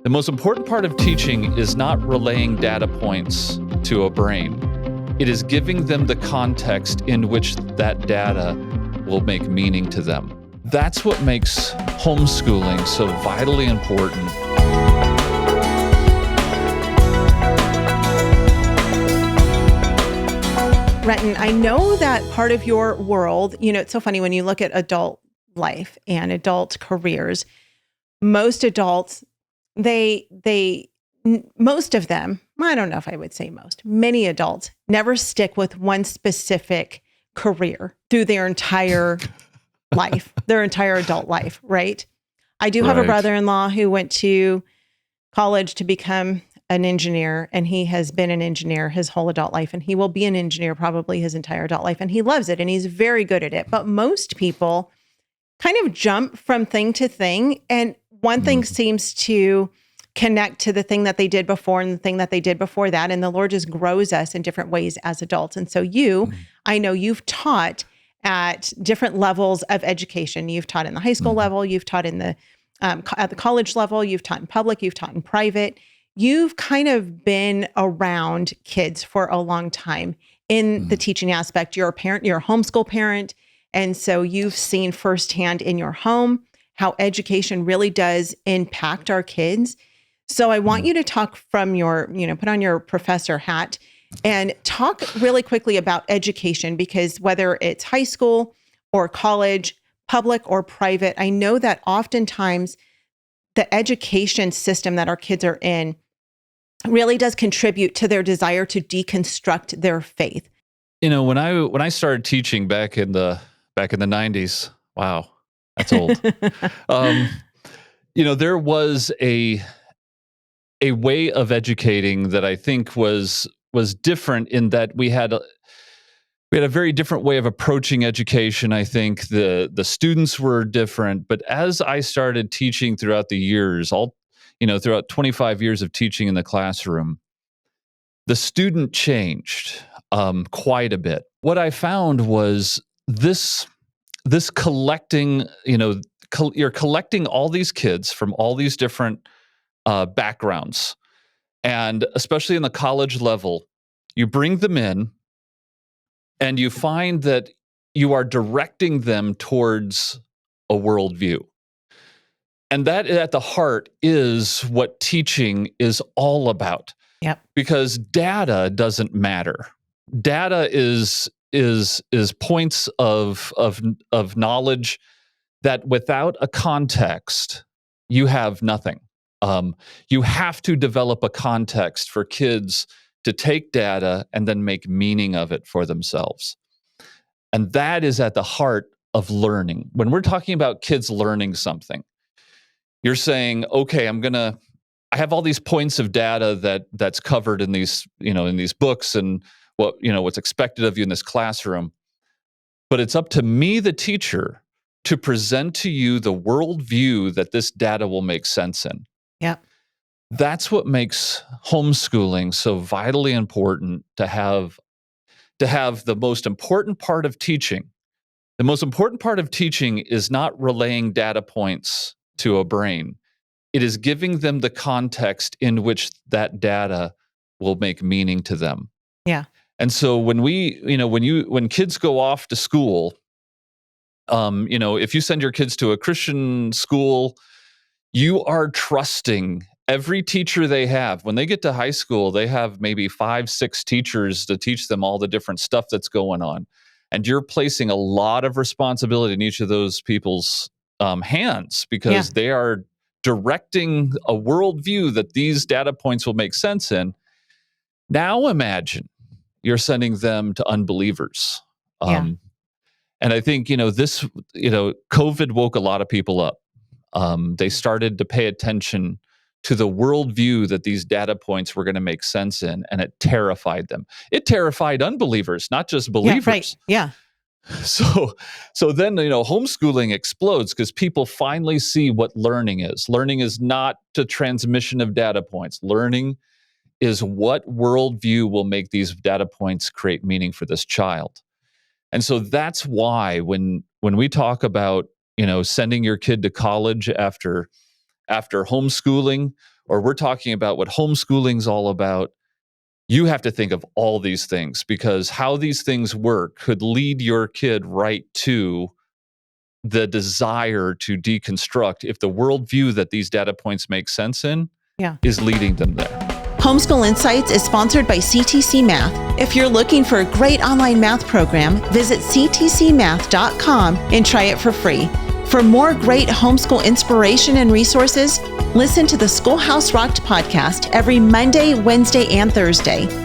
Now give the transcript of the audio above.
The most important part of teaching is not relaying data points to a brain. It is giving them the context in which that data will make meaning to them. That's what makes homeschooling so vitally important. Renton, I know that part of your world, it's so funny when you look at adult life and adult careers, most adults, most of them, I don't know if I would say most, many adults never stick with one specific career through their entire life, their entire adult life, right? I do have a brother-in-law who went to college to become an engineer, and he has been an engineer his whole adult life, and he will be an engineer probably his entire adult life, and he loves it, and he's very good at it. But most people kind of jump from thing to thing, and one thing seems to connect to the thing that they did before and the thing that they did before that, and the Lord just grows us in different ways as adults. And so I know you've taught at different levels of education. You've taught in the high school level, you've taught in the at the college level, you've taught in public, you've taught in private. You've kind of been around kids for a long time in the teaching aspect. You're a parent, you're a homeschool parent. And so you've seen firsthand in your home how education really does impact our kids. So I want you to talk from your, put on your professor hat and talk really quickly about education, because whether it's high school or college, public or private, I know that oftentimes the education system that our kids are in really does contribute to their desire to deconstruct their faith. When I started teaching back in the 90s, wow, that's old. There was a way of educating that I think was different in that we had a very different way of approaching education. I think the students were different, but as I started teaching throughout the years, throughout 25 years of teaching in the classroom, the student changed quite a bit. What I found was this collecting, you're collecting all these kids from all these different backgrounds. And especially in the college level, you bring them in and you find that you are directing them towards a worldview. And that at the heart is what teaching is all about. Yep. Because data doesn't matter. Data is points of knowledge that without a context, you have nothing. You have to develop a context for kids to take data and then make meaning of it for themselves. And that is at the heart of learning. When we're talking about kids learning something, you're saying, okay, I have all these points of data that's covered in these, in these books and what's expected of you in this classroom. But it's up to me, the teacher, to present to you the worldview that this data will make sense in. Yeah. That's what makes homeschooling so vitally important to have the most important part of teaching. The most important part of teaching is not relaying data points to a brain. It is giving them the context in which that data will make meaning to them. Yeah. And so when when kids go off to school, if you send your kids to a Christian school, you are trusting every teacher they have. When they get to high school, they have maybe 5-6 teachers to teach them all the different stuff that's going on. And you're placing a lot of responsibility in each of those people's hands, because they are directing a worldview that these data points will make sense in. Now imagine you're sending them to unbelievers. And I think, COVID woke a lot of people up. They started to pay attention to the worldview that these data points were going to make sense in, and it terrified them. It terrified unbelievers, not just believers. Yeah, right. Yeah. So then, homeschooling explodes because people finally see what learning is. Learning is not the transmission of data points. Learning is what worldview will make these data points create meaning for this child. And so that's why when we talk about, sending your kid to college after homeschooling, or we're talking about what homeschooling's all about, you have to think of all these things, because how these things work could lead your kid right to the desire to deconstruct if the worldview that these data points make sense in is leading them there. Homeschool Insights is sponsored by CTC Math. If you're looking for a great online math program, visit ctcmath.com and try it for free. For more great homeschool inspiration and resources, listen to the Schoolhouse Rocked podcast every Monday, Wednesday, and Thursday.